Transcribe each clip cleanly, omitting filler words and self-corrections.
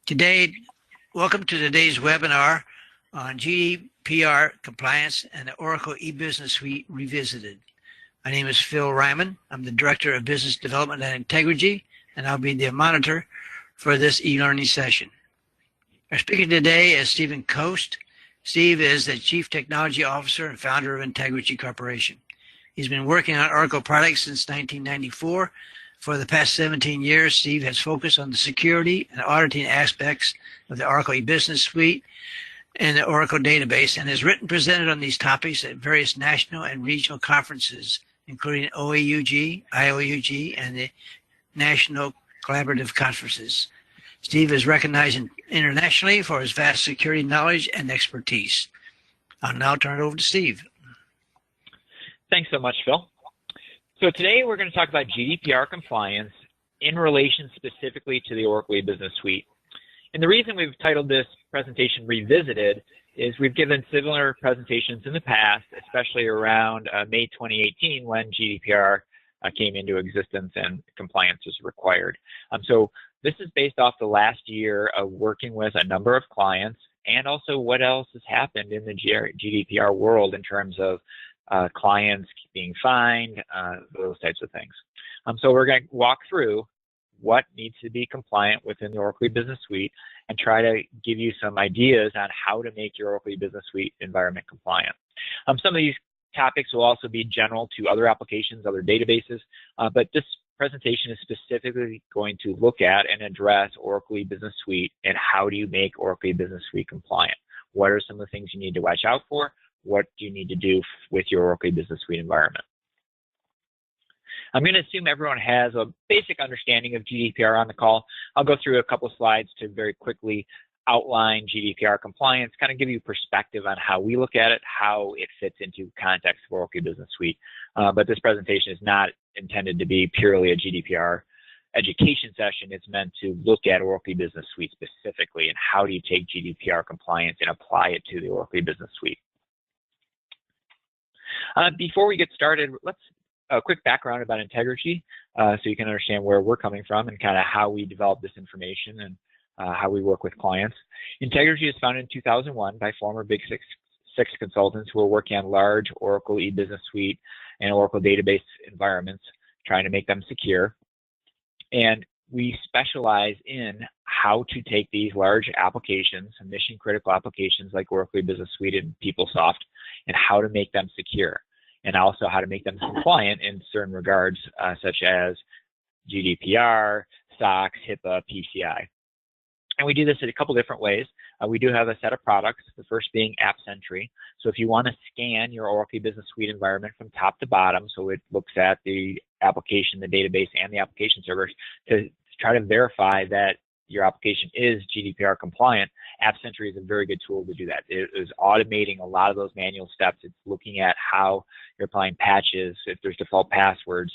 Today, welcome to today's webinar on GDPR compliance and the Oracle eBusiness Suite Revisited. My name is Phil Ryman. I'm the Director of Business Development at Integrigy, and I'll be the monitor for this e-learning session. Our speaker today is Stephen Coast. Steve is the Chief Technology Officer and founder of Integrigy Corporation. He's been working on Oracle products since 1994. For the past 17 years, Steve has focused on the security and auditing aspects of the Oracle eBusiness Suite and the Oracle database, and has written and presented on these topics at various national and regional conferences, including OAUG, IOUG, and the National Collaborative Conferences. Steve is recognized internationally for his vast security knowledge and expertise. I'll now turn it over to Steve. Thanks so much, Phil. So today we're going to talk about GDPR compliance in relation specifically to the Oracle eBusiness Suite. And the reason we've titled this presentation Revisited is we've given similar presentations in the past, especially around May 2018 when GDPR came into existence and compliance was required. So this is based off the last year of working with a number of clients and also what else has happened in the GDPR world in terms of clients being fined, those types of things. So we're going to walk through what needs to be compliant within the Oracle eBusiness Suite and try to give you some ideas on how to make your Oracle eBusiness Suite environment compliant. Some of these topics will also be general to other applications, other databases, but this presentation is specifically going to look at and address Oracle eBusiness Suite and how do you make Oracle eBusiness Suite compliant. What are some of the things you need to watch out for? What do you need to do with your Oracle eBusiness Suite environment? I'm going to assume everyone has a basic understanding of GDPR on the call. I'll go through a couple of slides to very quickly outline GDPR compliance, kind of give you perspective on how we look at it, how it fits into context of Oracle eBusiness Suite. But this presentation is not intended to be purely a GDPR education session. It's meant to look at Oracle eBusiness Suite specifically and how do you take GDPR compliance and apply it to the Oracle eBusiness Suite. Before we get started, let's a quick background about Integrigy so you can understand where we're coming from and kind of how we develop this information and how we work with clients. Integrigy was founded in 2001 by former Big Six consultants who are working on large Oracle eBusiness Suite and Oracle database environments, trying to make them secure. And we specialize in how to take these large applications, mission-critical applications like Oracle eBusiness Suite and PeopleSoft, and how to make them secure, and also how to make them compliant in certain regards, such as GDPR, SOX, HIPAA, PCI. And we do this in a couple different ways. We do have a set of products, the first being AppSentry. So if you want to scan your Oracle eBusiness Suite environment from top to bottom, so it looks at the application, the database, and the application servers to try to verify that your application is GDPR compliant, AppSentry is a very good tool to do that. It is automating a lot of those manual steps. It's looking at how you're applying patches, if there's default passwords,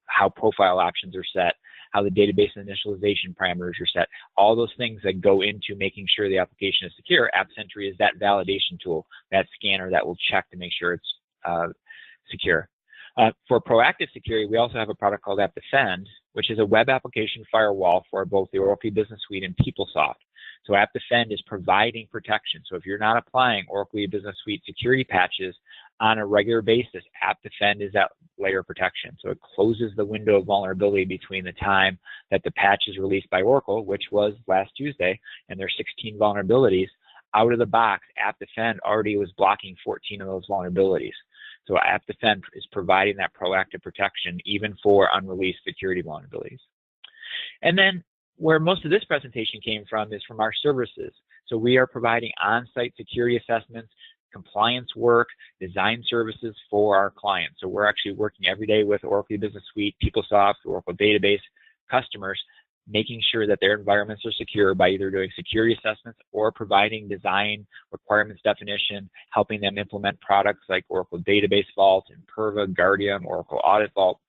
how profile options are set, how the database initialization parameters are set, all those things that go into making sure the application is secure. AppSentry is that validation tool, that scanner that will check to make sure it's secure. For proactive security, we also have a product called AppDefend, which is a web application firewall for both the Oracle eBusiness Suite and PeopleSoft. So AppDefend is providing protection. So if you're not applying Oracle eBusiness Suite security patches on a regular basis, AppDefend is that layer of protection. So it closes the window of vulnerability between the time that the patch is released by Oracle, which was last Tuesday, and there's 16 vulnerabilities. Out of the box, AppDefend already was blocking 14 of those vulnerabilities. So AppDefend is providing that proactive protection even for unreleased security vulnerabilities. And then where most of this presentation came from is from our services. So we are providing on-site security assessments, compliance work, design services for our clients. So we're actually working every day with Oracle eBusiness Suite, PeopleSoft, Oracle Database customers, making sure that their environments are secure by either doing security assessments or providing design requirements definition, helping them implement products like Oracle Database Vault, Imperva, Guardium, Oracle Audit Vault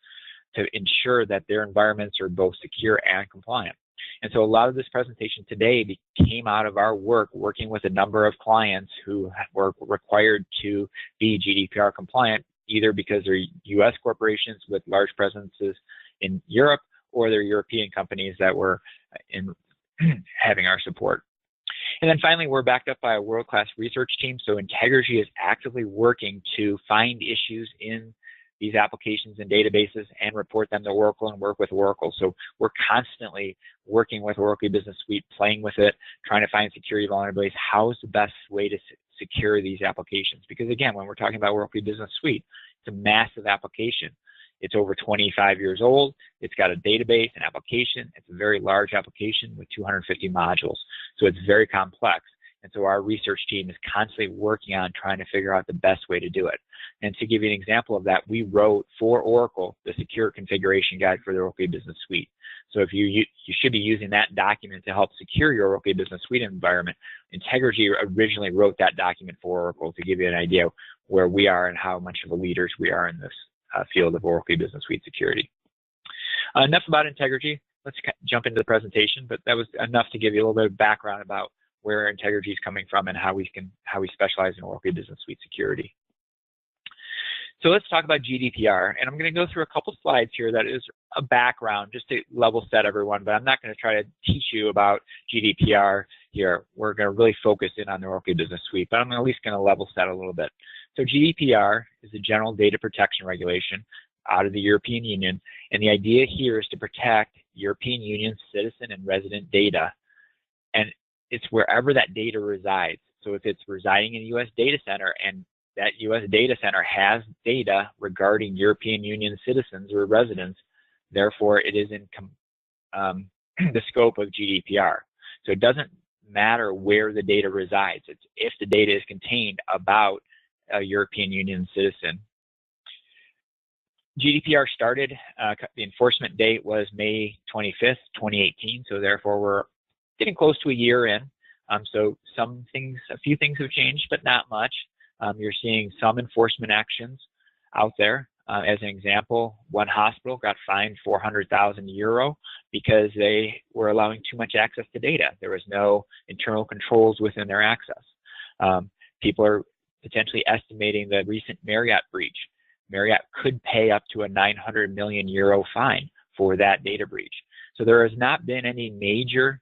to ensure that their environments are both secure and compliant. And so a lot of this presentation today came out of our work working with a number of clients who were required to be GDPR compliant, either because they're US corporations with large presences in Europe or they're European companies that were having our support. And then finally, we're backed up by a world-class research team. So Integrigy is actively working to find issues in these applications and databases and report them to Oracle and work with Oracle. So we're constantly working with Oracle Business Suite, playing with it, trying to find security vulnerabilities. How is the best way to secure these applications? Because again, when we're talking about Oracle Business Suite, it's a massive application. It's over 25 years old. It's got a database, an application. It's a very large application with 250 modules. So it's very complex. And so our research team is constantly working on trying to figure out the best way to do it. And to give you an example of that, we wrote for Oracle the secure configuration guide for the Oracle Business Suite. So if you should be using that document to help secure your Oracle Business Suite environment. Integrigy originally wrote that document for Oracle to give you an idea where we are and how much of a leaders we are in this field of Oracle Business Suite security. Enough about Integrigy. Let's jump into the presentation, but that was enough to give you a little bit of background about where Integrigy is coming from and how we specialize in Oracle Business Suite security. So let's talk about GDPR, and I'm going to go through a couple slides here that is a background just to level set everyone, but I'm not going to try to teach you about GDPR here. We're going to really focus in on the Oracle Business Suite, but I'm at least going to level set a little bit. So GDPR is the General Data Protection Regulation out of the European Union, and the idea here is to protect European Union citizen and resident data, and it's wherever that data resides. So if it's residing in a U.S. data center and that U.S. data center has data regarding European Union citizens or residents, therefore it is in the scope of GDPR. So it doesn't matter where the data resides. It's if the data is contained about a European Union citizen. GDPR started, the enforcement date was May 25th, 2018, so therefore we're getting close to a year in. So a few things have changed, but not much. You're seeing some enforcement actions out there. As an example, one hospital got fined 400,000 euro because they were allowing too much access to data. There was no internal controls within their access. People are potentially estimating the recent Marriott breach. Marriott could pay up to a 900 million euro fine for that data breach. So there has not been any major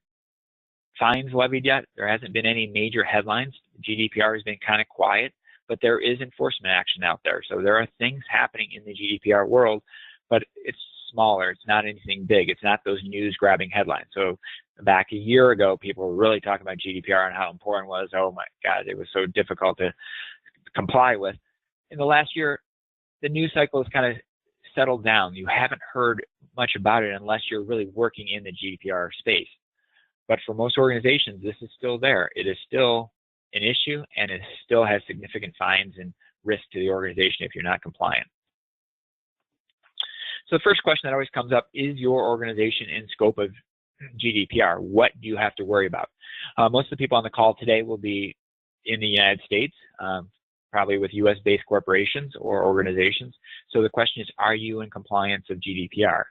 fines levied yet. There hasn't been any major headlines. GDPR has been kind of quiet, but there is enforcement action out there. So there are things happening in the GDPR world, but it's smaller. It's not anything big. It's not those news-grabbing headlines. So back a year ago, people were really talking about GDPR and how important it was. Oh my God, it was so difficult to comply with. In the last year, the news cycle has kind of settled down. You haven't heard much about it unless you're really working in the GDPR space. But for most organizations, this is still there. It is still an issue, and it still has significant fines and risk to the organization if you're not compliant. So the first question that always comes up, is your organization in scope of GDPR? What do you have to worry about? Most of the people on the call today will be in the United States, probably with US-based corporations or organizations. So the question is, are you in compliance of GDPR?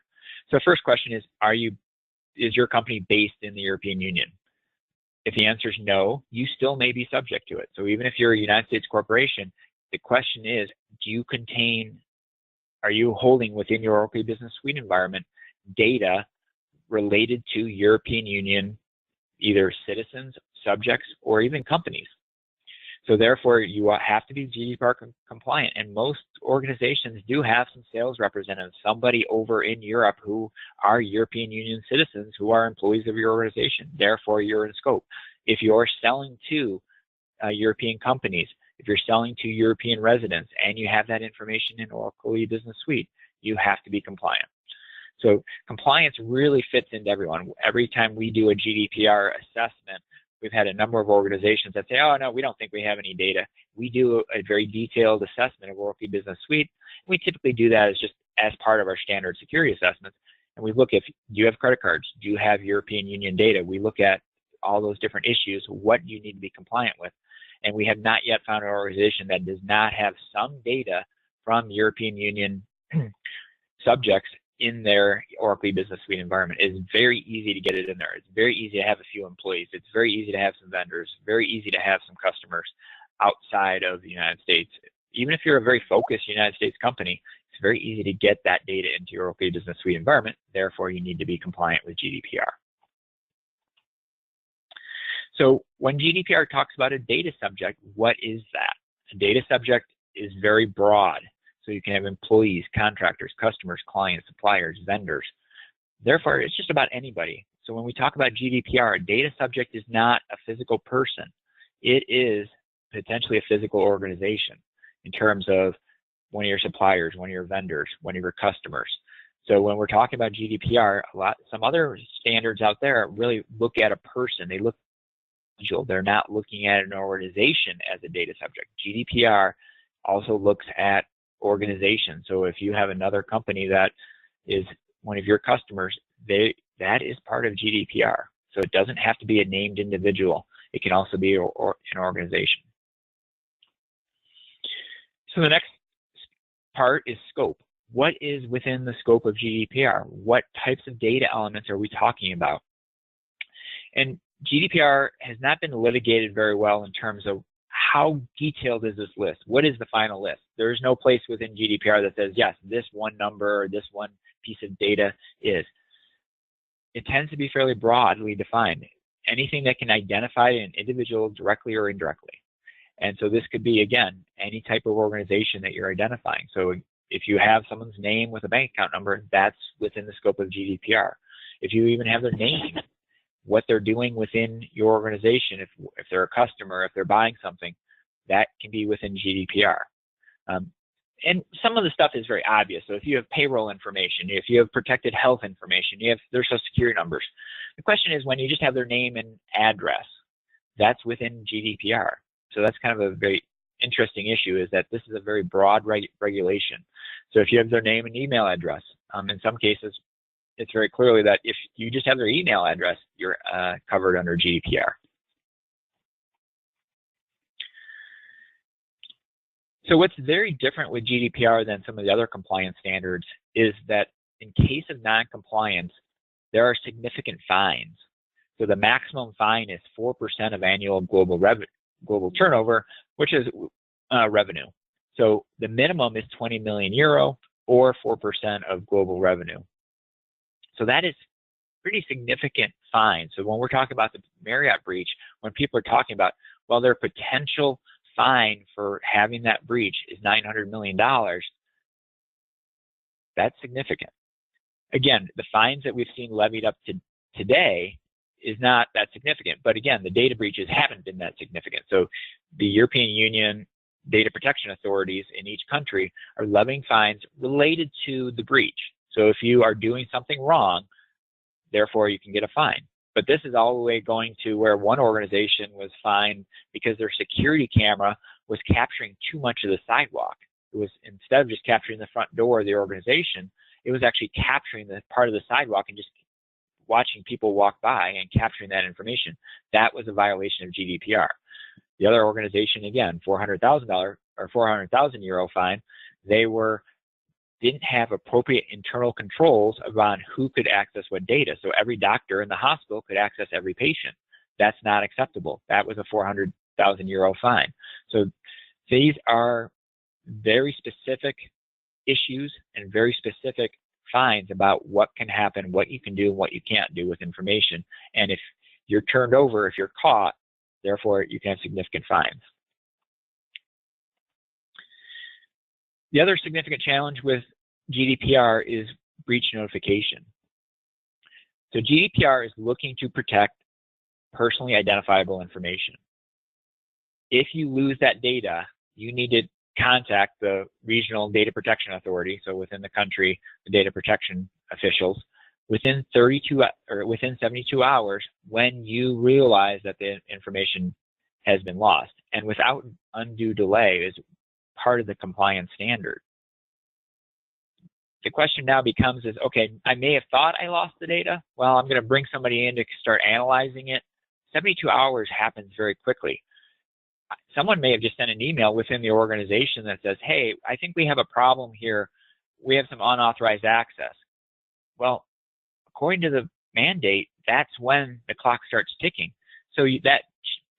So the first question is your company based in the European Union? If the answer is no, you still may be subject to it. So even if you're a United States corporation, the question is, are you holding within your Oracle Business Suite environment data related to European Union, either citizens, subjects, or even companies? So therefore, you have to be GDPR compliant. And most organizations do have some sales representatives, somebody over in Europe who are European Union citizens who are employees of your organization. Therefore, you're in scope. If you're selling to European companies, if you're selling to European residents, and you have that information in Oracle Business Suite, you have to be compliant. So compliance really fits into everyone. Every time we do a GDPR assessment, we've had a number of organizations that say, oh, no, we don't think we have any data. We do a very detailed assessment of Oracle Business Suite. We typically do that as part of our standard security assessments. And we look do you have credit cards? Do you have European Union data? We look at all those different issues, what you need to be compliant with. And we have not yet found an organization that does not have some data from European Union subjects in their Oracle Business Suite environment. It's very easy to get it in there. It's very easy to have a few employees. It's very easy to have some vendors, very easy to have some customers outside of the United States. Even if you're a very focused United States company, it's very easy to get that data into your Oracle Business Suite environment. Therefore, you need to be compliant with GDPR. So when GDPR talks about a data subject, what is that? A data subject is very broad. So you can have employees, contractors, customers, clients, suppliers, vendors. Therefore, it's just about anybody. So when we talk about GDPR, a data subject is not a physical person. It is potentially a physical organization in terms of one of your suppliers, one of your vendors, one of your customers. So when we're talking about GDPR, some other standards out there really look at a person. They look at an individual. They're not looking at an organization as a data subject. GDPR also looks at organization. So if you have another company that is one of your customers, that is part of GDPR. So it doesn't have to be a named individual. It can also be an organization. So the next part is scope. What is within the scope of GDPR? What types of data elements are we talking about? And GDPR has not been litigated very well in terms of how detailed is this list? What is the final list? There is no place within GDPR that says, yes, this one number or this one piece of data is. It tends to be fairly broadly defined. Anything that can identify an individual directly or indirectly. And so this could be, again, any type of organization that you're identifying. So if you have someone's name with a bank account number, that's within the scope of GDPR. If you even have their name, what they're doing within your organization, if they're a customer, if they're buying something, that can be within GDPR. And some of the stuff is very obvious. So if you have payroll information, if you have protected health information, you have their social security numbers. The question is when you just have their name and address, that's within GDPR. So that's kind of a very interesting issue, is that this is a very broad regulation. So if you have their name and email address, in some cases, it's very clearly that if you just have their email address, you're covered under GDPR. So what's very different with GDPR than some of the other compliance standards is that in case of non-compliance, there are significant fines. So the maximum fine is 4% of annual global turnover, which is revenue. So the minimum is 20 million euro or 4% of global revenue. So that is pretty significant fine. So when we're talking about the Marriott breach, when people are talking about, well, their potential fine for having that breach is $900 million, that's significant. Again, the fines that we've seen levied up to today is not that significant. But again, the data breaches haven't been that significant. So the European Union data protection authorities in each country are levying fines related to the breach. So if you are doing something wrong, therefore you can get a fine. But this is all the way going to where one organization was fined because their security camera was capturing too much of the sidewalk. It was, instead of just capturing the front door of the organization, it was actually capturing the part of the sidewalk and just watching people walk by and capturing that information. That was a violation of GDPR. The other organization, again, $400,000 or 400,000 euro fine. They didn't have appropriate internal controls around who could access what data. So every doctor in the hospital could access every patient. That's not acceptable. That was a 400,000 euro fine. So these are very specific issues and very specific fines about what can happen, what you can do, and what you can't do with information. And if you're turned over, if you're caught, therefore you can have significant fines. The other significant challenge with GDPR is breach notification. So GDPR is looking to protect personally identifiable information. If you lose that data, you need to contact the regional data protection authority, so within the country, the data protection officials, within 72 hours when you realize that the information has been lost. And without undue delay is part of the compliance standard. The question now becomes is, okay, I may have thought I lost the data. Well, I'm going to bring somebody in to start analyzing it. 72 hours happens very quickly. Someone may have just sent an email within the organization that says, hey, I think we have a problem here. We have some unauthorized access. Well, according to the mandate, that's when the clock starts ticking. So that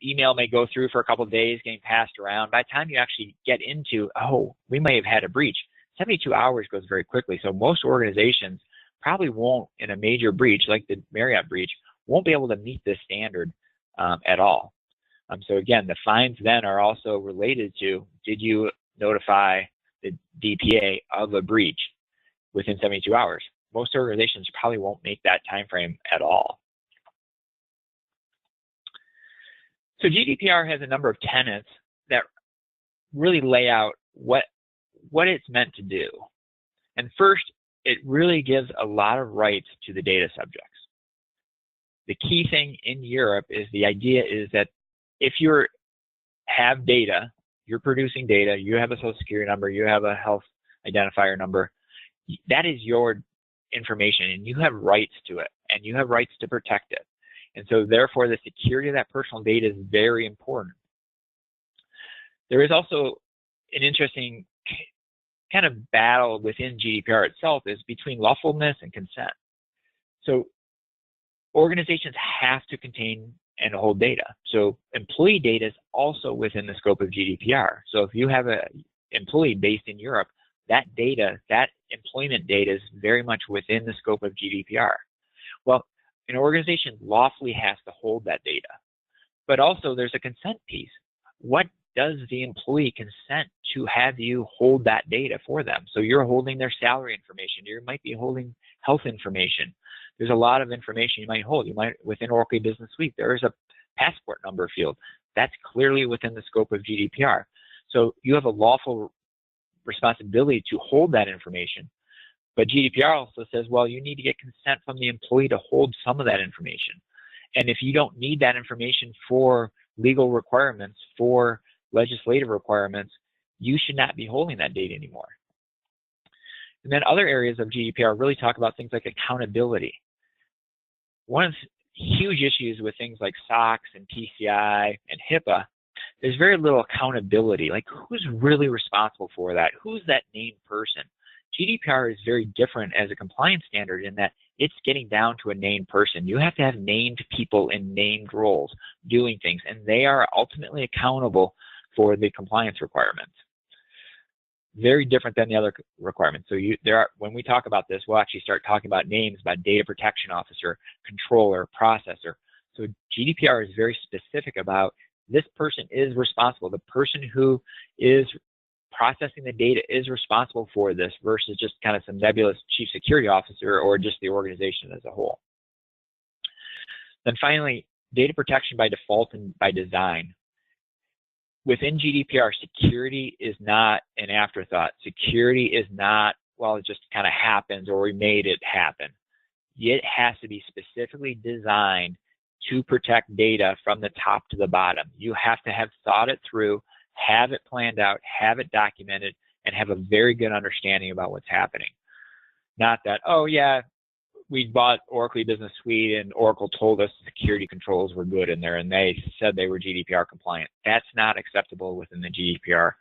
email may go through for a couple of days, getting passed around. By the time you actually get into, oh, we may have had a breach, 72 hours goes very quickly. So most organizations probably won't, in a major breach like the Marriott breach, won't be able to meet this standard at all. So again, the fines then are also related to, did you notify the DPA of a breach within 72 hours? Most organizations probably won't make that time frame at all. So GDPR has a number of tenets that really lay out what it's meant to do. And first, it really gives a lot of rights to the data subjects. The key thing in Europe is the idea is that if you have data, you're producing data, you have a social security number, you have a health identifier number, that is your information and you have rights to it and you have rights to protect it. And so therefore the security of that personal data is very important. There is also an interesting kind of battle within GDPR itself is between lawfulness and consent. So organizations have to contain and hold data. So employee data is also within the scope of GDPR. So if you have an employee based in Europe, that data, that employment data is very much within the scope of GDPR. Well, an organization lawfully has to hold that data. But also there's a consent piece. What does the employee consent to have you hold that data for them? So you're holding their salary information. You might be holding health information. There's a lot of information you might hold. You might, within Oracle Business Suite, there is a passport number field. That's clearly within the scope of GDPR. So you have a lawful responsibility to hold that information. But GDPR also says, well, you need to get consent from the employee to hold some of that information. And if you don't need that information for legal requirements, for legislative requirements, you should not be holding that data anymore. And then other areas of GDPR really talk about things like accountability. One of the huge issues with things like SOX and PCI and HIPAA, there's very little accountability. Like, who's really responsible for that? Who's that named person? GDPR is very different as a compliance standard in that it's getting down to a named person. You have to have named people in named roles doing things, and they are ultimately accountable for the compliance requirements. Very different than the other requirements. So when we talk about this, we'll actually start talking about names, about data protection officer, controller, processor. So GDPR is very specific about this person is responsible. The person who is processing the data is responsible for this versus just kind of some nebulous chief security officer or just the organization as a whole. Then finally, data protection by default and by design. Within GDPR, security is not an afterthought. Security is not, well, it just kind of happens or we made it happen. It has to be specifically designed to protect data from the top to the bottom. You have to have thought it through, have it planned out, have it documented, and have a very good understanding about what's happening. Not that, oh yeah, we bought Oracle Business Suite and Oracle told us security controls were good in there and they said they were GDPR compliant. That's not acceptable within the GDPR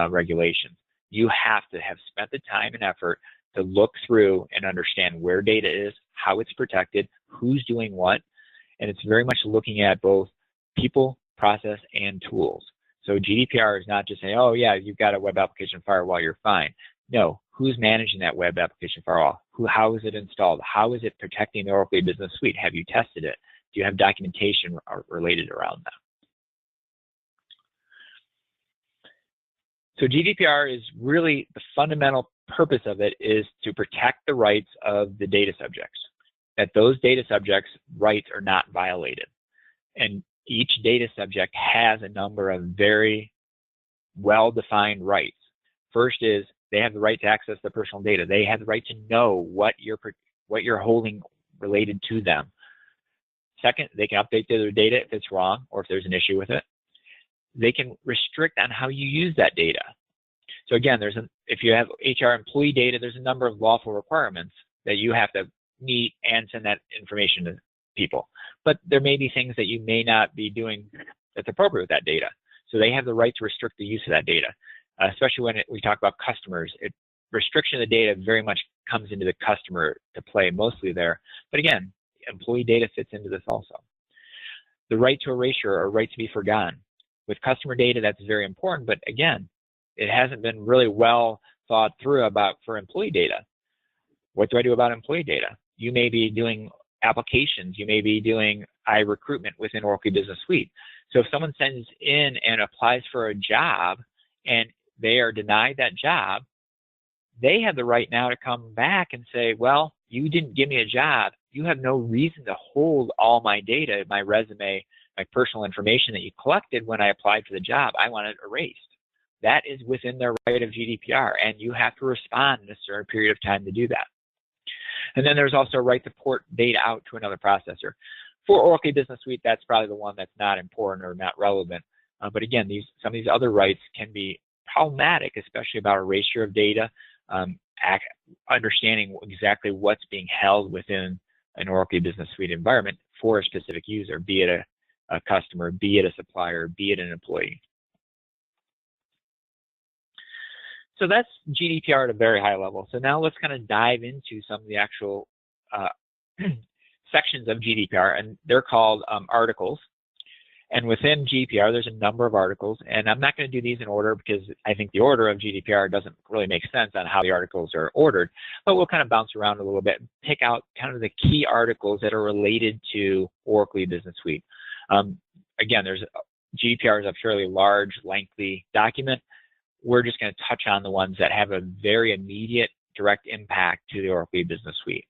regulations. You have to have spent the time and effort to look through and understand where data is, how it's protected, who's doing what, and it's very much looking at both people, process, and tools. So GDPR is not just saying, oh yeah, you've got a web application firewall, you're fine. No, who's managing that web application firewall? How is it installed? How is it protecting the Oracle Business Suite? Have you tested it? Do you have documentation related around that? So GDPR is really, the fundamental purpose of it is to protect the rights of the data subjects, that those data subjects' rights are not violated. And each data subject has a number of very well-defined rights. First is they have the right to access the personal data. They have the right to know what you're holding related to them. Second, they can update their data if it's wrong or if there's an issue with it. They can restrict on how you use that data. So again, if you have HR employee data, there's a number of lawful requirements that you have to meet and send that information to people. But there may be things that you may not be doing that's appropriate with that data. So they have the right to restrict the use of that data, especially when we talk about customers. Restriction of the data very much comes into the customer to play mostly there. But again, employee data fits into this also. The right to erasure or right to be forgotten. With customer data, that's very important, but again, it hasn't been really well thought through for employee data. What do I do about employee data? You may be doing applications. You may be doing iRecruitment within Oracle Business Suite. So if someone sends in and applies for a job and they are denied that job, they have the right now to come back and say, well, you didn't give me a job. You have no reason to hold all my data, my resume, my personal information that you collected when I applied for the job. I want it erased. That is within their right of GDPR, and you have to respond in a certain period of time to do that. And then there's also a right to port data out to another processor. For Oracle Business Suite, that's probably the one that's not important or not relevant. But again, some of these other rights can be problematic, especially about erasure of data, understanding exactly what's being held within an Oracle Business Suite environment for a specific user, be it a customer, be it a supplier, be it an employee. So that's GDPR at a very high level. So now let's kind of dive into some of the actual sections of GDPR, and they're called articles. And within GDPR, there's a number of articles, and I'm not going to do these in order because I think the order of GDPR doesn't really make sense on how the articles are ordered, but we'll kind of bounce around a little bit and pick out kind of the key articles that are related to Oracle Business Suite. Again, GDPR is a fairly large, lengthy document. We're just going to touch on the ones that have a very immediate, direct impact to the Oracle Business Suite.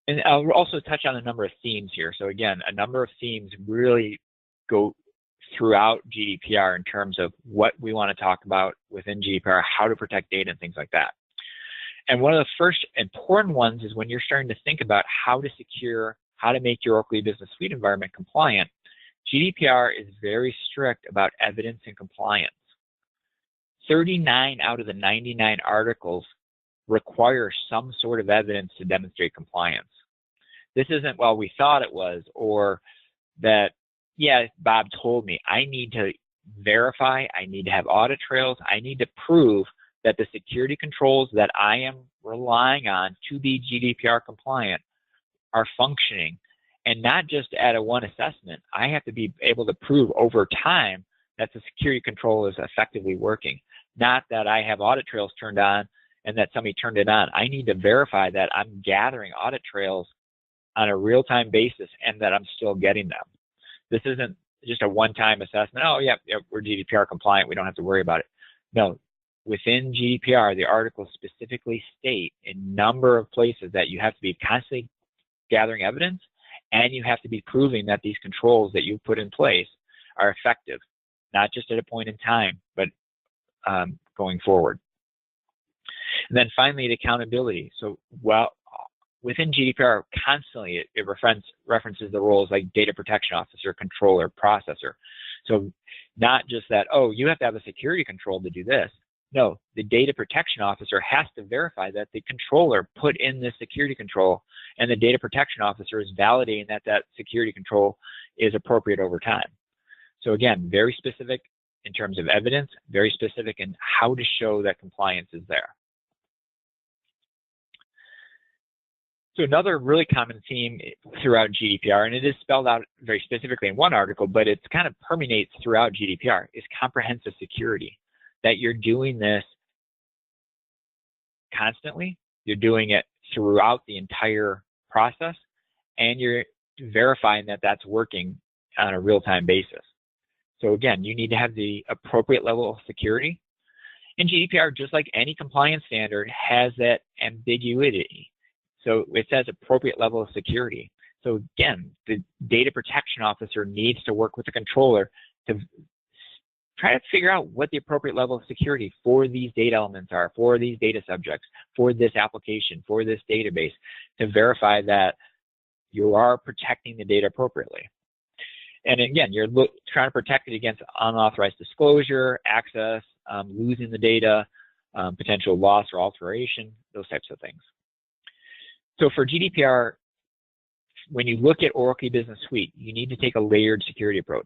And I'll also touch on a number of themes here. So again, a number of themes really go throughout GDPR in terms of what we want to talk about within GDPR, how to protect data and things like that. And one of the first important ones is when you're starting to think about how to secure, how to make your Oracle Business Suite environment compliant, GDPR is very strict about evidence and compliance. 39 out of the 99 articles require some sort of evidence to demonstrate compliance. This isn't, well, we thought it was, or that, yeah, Bob told me. I need to verify, I need to have audit trails, I need to prove that the security controls that I am relying on to be GDPR compliant are functioning. And not just at a one assessment, I have to be able to prove over time that the security control is effectively working. Not that I have audit trails turned on and that somebody turned it on. I need to verify that I'm gathering audit trails on a real-time basis and that I'm still getting them. This isn't just a one-time assessment. Oh, yeah, we're GDPR compliant. We don't have to worry about it. No, within GDPR, the articles specifically state a number of places that you have to be constantly gathering evidence and you have to be proving that these controls that you put in place are effective, not just at a point in time, but going forward. And then finally, the accountability. So within GDPR, constantly it references the roles like data protection officer, controller, processor. So not just that, oh, you have to have a security control to do this. No, the data protection officer has to verify that the controller put in this security control and the data protection officer is validating that that security control is appropriate over time. So again, very specific in terms of evidence, very specific in how to show that compliance is there. So another really common theme throughout GDPR, and it is spelled out very specifically in one article, but it kind of permeates throughout GDPR, is comprehensive security. That you're doing this constantly, you're doing it throughout the entire process, and you're verifying that that's working on a real-time basis. So again, you need to have the appropriate level of security. And GDPR, just like any compliance standard, has that ambiguity. So it says appropriate level of security. So again, the data protection officer needs to work with the controller to try to figure out what the appropriate level of security for these data elements are, for these data subjects, for this application, for this database, to verify that you are protecting the data appropriately. And again, you're trying to protect it against unauthorized disclosure, access, losing the data, potential loss or alteration, those types of things. So for GDPR, when you look at Oracle Business Suite, you need to take a layered security approach.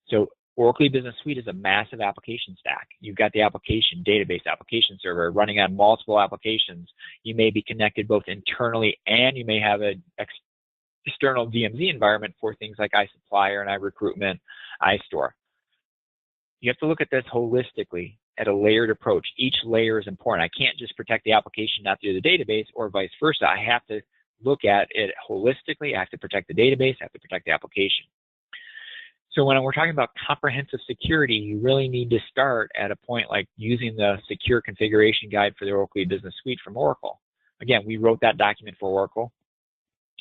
So Oracle Business Suite is a massive application stack. You've got the application, database, application server running on multiple applications. You may be connected both internally and you may have an external DMZ environment for things like iSupplier and iRecruitment, iStore. You have to look at this holistically at a layered approach. Each layer is important. I can't just protect the application not through the database or vice versa. I have to look at it holistically. I have to protect the database, I have to protect the application. So when we're talking about comprehensive security, you really need to start at a point like using the secure configuration guide for the Oracle E-Business Suite from Oracle. Again, we wrote that document for Oracle.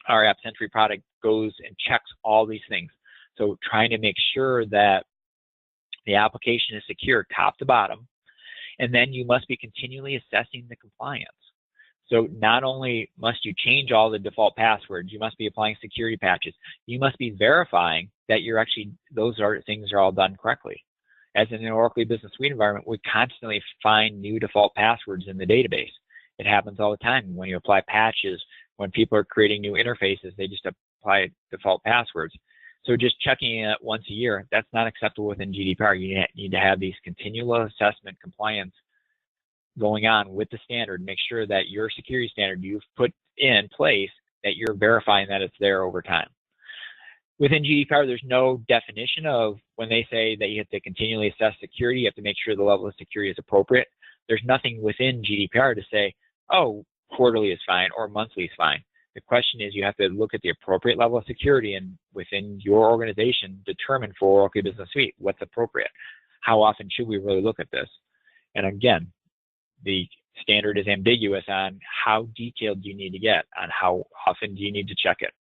Our AppSentry product goes and checks all these things. So trying to make sure that the application is secure top to bottom, and then you must be continually assessing the compliance. So not only must you change all the default passwords, you must be applying security patches. You must be verifying that you're actually, things are all done correctly. As in an Oracle Business Suite environment, we constantly find new default passwords in the database. It happens all the time. When you apply patches, when people are creating new interfaces, they just apply default passwords. So just checking it once a year, that's not acceptable within GDPR. You need to have these continual assessment compliance going on with the standard. Make sure that your security standard you've put in place, that you're verifying that it's there over time. Within GDPR, there's no definition of when they say that you have to continually assess security, you have to make sure the level of security is appropriate. There's nothing within GDPR to say, oh, quarterly is fine or monthly is fine. The question is you have to look at the appropriate level of security and within your organization determine for Oracle Business Suite what's appropriate. How often should we really look at this? And again, the standard is ambiguous on how detailed do you need to get, on how often do you need to check it.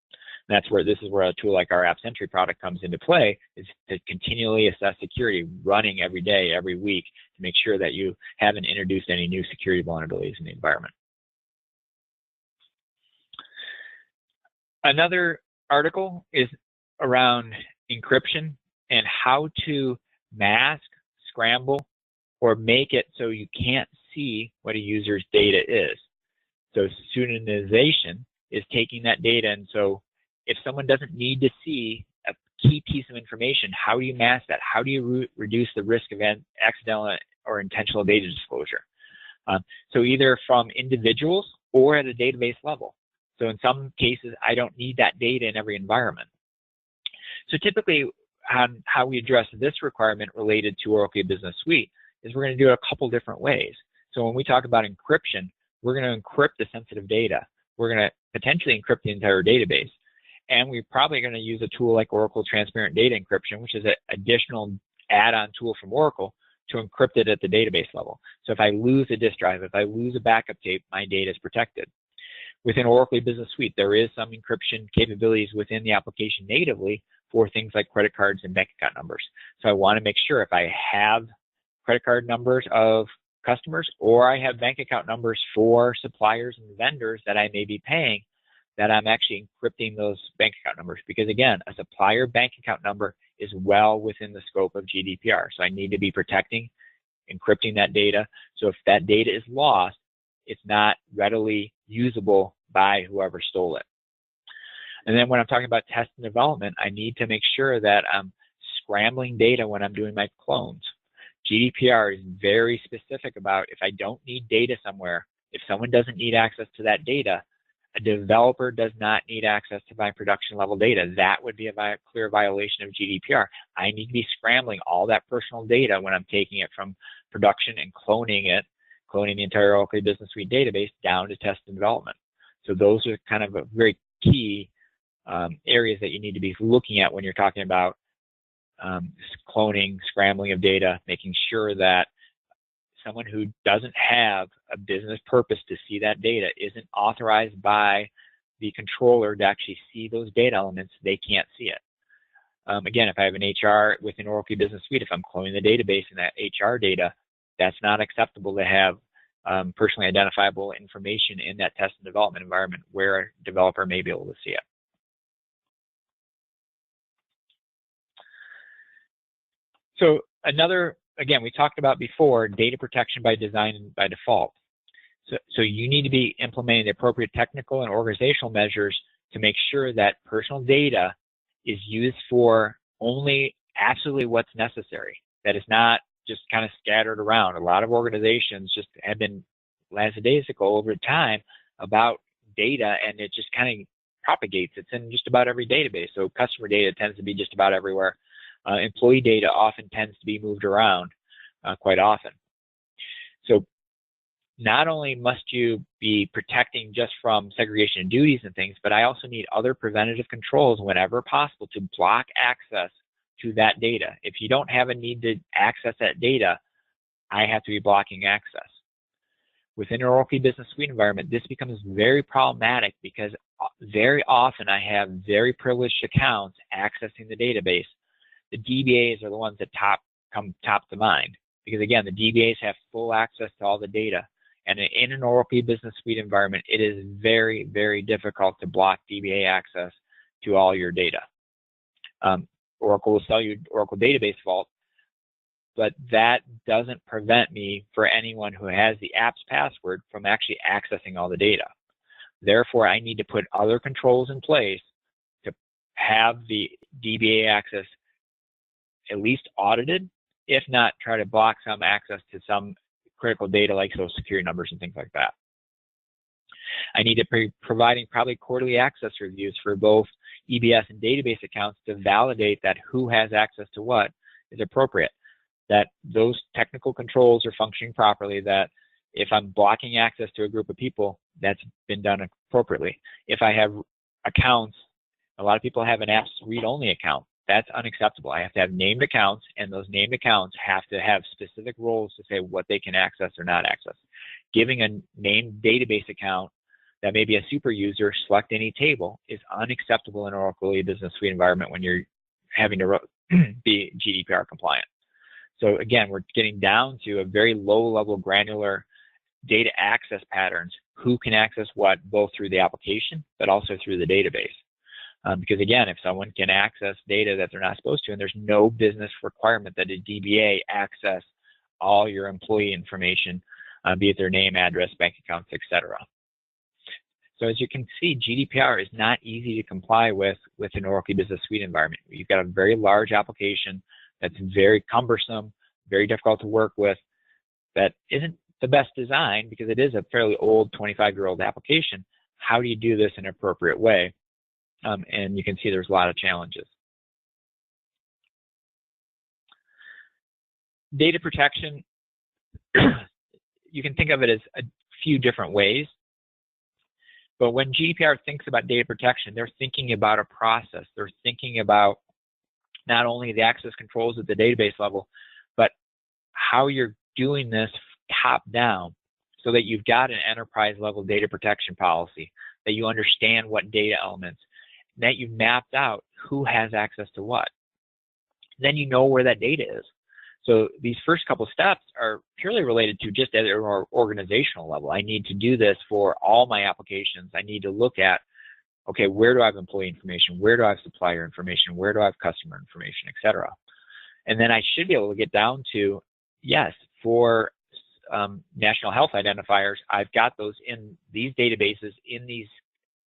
And that's where this is where a tool like our AppSentry product comes into play, is to continually assess security, running every day, every week, to make sure that you haven't introduced any new security vulnerabilities in the environment. Another article is around encryption and how to mask, scramble, or make it so you can't see what a user's data is. So pseudonymization is taking that data, and so if someone doesn't need to see a key piece of information, how do you mask that? How do you reduce the risk of accidental or intentional data disclosure? So either from individuals or at a database level. So in some cases, I don't need that data in every environment. So typically, how we address this requirement related to Oracle Business Suite is we're going to do it a couple different ways. So when we talk about encryption, we're going to encrypt the sensitive data. We're going to potentially encrypt the entire database. And we're probably going to use a tool like Oracle Transparent Data Encryption, which is an additional add-on tool from Oracle to encrypt it at the database level. So if I lose a disk drive, if I lose a backup tape, my data is protected. Within Oracle Business Suite, there is some encryption capabilities within the application natively for things like credit cards and bank account numbers. So I want to make sure if I have credit card numbers of customers or I have bank account numbers for suppliers and vendors that I may be paying, that I'm actually encrypting those bank account numbers. Because again, a supplier bank account number is well within the scope of GDPR. So I need to be protecting, encrypting that data. So if that data is lost, it's not readily usable by whoever stole it. And then when I'm talking about test and development, I need to make sure that I'm scrambling data when I'm doing my clones. GDPR is very specific about if I don't need data somewhere, if someone doesn't need access to that data, a developer does not need access to my production level data. That would be a clear violation of GDPR. I need to be scrambling all that personal data when I'm taking it from production and cloning the entire Oracle Business Suite database down to test and development. So those are kind of a very key areas that you need to be looking at when you're talking about cloning, scrambling of data, making sure that someone who doesn't have a business purpose to see that data isn't authorized by the controller to actually see those data elements. They can't see it. Again, if I have an HR within Oracle Business Suite, if I'm cloning the database and that HR data, that's not acceptable to have personally identifiable information in that test and development environment where a developer may be able to see it. So another, again, we talked about before, data protection by design and by default. So you need to be implementing the appropriate technical and organizational measures to make sure that personal data is used for only absolutely what's necessary, that it's not just kind of scattered around. A lot of organizations just have been lackadaisical over time about data, and it just kind of propagates. It's in just about every database. So customer data tends to be just about everywhere. Employee data often tends to be moved around quite often. So not only must you be protecting just from segregation of duties and things, but I also need other preventative controls whenever possible to block access to that data. If you don't have a need to access that data, I have to be blocking access. Within an Oracle Business Suite environment, this becomes very problematic because very often I have very privileged accounts accessing the database. The DBAs are the ones that come top to mind because, again, the DBAs have full access to all the data. And in an Oracle Business Suite environment, it is very, very difficult to block DBA access to all your data. Oracle will sell you Oracle Database Vault, but that doesn't prevent me for anyone who has the app's password from actually accessing all the data. Therefore, I need to put other controls in place to have the DBA access at least audited, if not try to block some access to some critical data like social security numbers and things like that. I need to be providing probably quarterly access reviews for both EBS and database accounts to validate that who has access to what is appropriate, that those technical controls are functioning properly, that if I'm blocking access to a group of people, that's been done appropriately. If I have accounts, a lot of people have an apps read-only account. That's unacceptable. I have to have named accounts, and those named accounts have to have specific roles to say what they can access or not access. Giving a named database account that may be a super user, select any table, is unacceptable in Oracle Business Suite environment when you're having to be GDPR compliant. So again, we're getting down to a very low-level granular data access patterns, who can access what, both through the application, but also through the database. Because again, if someone can access data that they're not supposed to, and there's no business requirement that a DBA access all your employee information, be it their name, address, bank accounts, etc. So as you can see, GDPR is not easy to comply with an Oracle Business Suite environment. You've got a very large application that's very cumbersome, very difficult to work with, that isn't the best design because it is a fairly old 25-year-old application. How do you do this in an appropriate way? And you can see there's a lot of challenges. Data protection, you can think of it as a few different ways. But when GDPR thinks about data protection, they're thinking about a process. They're thinking about not only the access controls at the database level, but how you're doing this top down so that you've got an enterprise level data protection policy, that you understand what data elements, that you've mapped out who has access to what. Then you know where that data is. So these first couple steps are purely related to just at an organizational level. I need to do this for all my applications. I need to look at, okay, where do I have employee information? Where do I have supplier information? Where do I have customer information, et cetera? And then I should be able to get down to, yes, for national health identifiers, I've got those in these databases, in these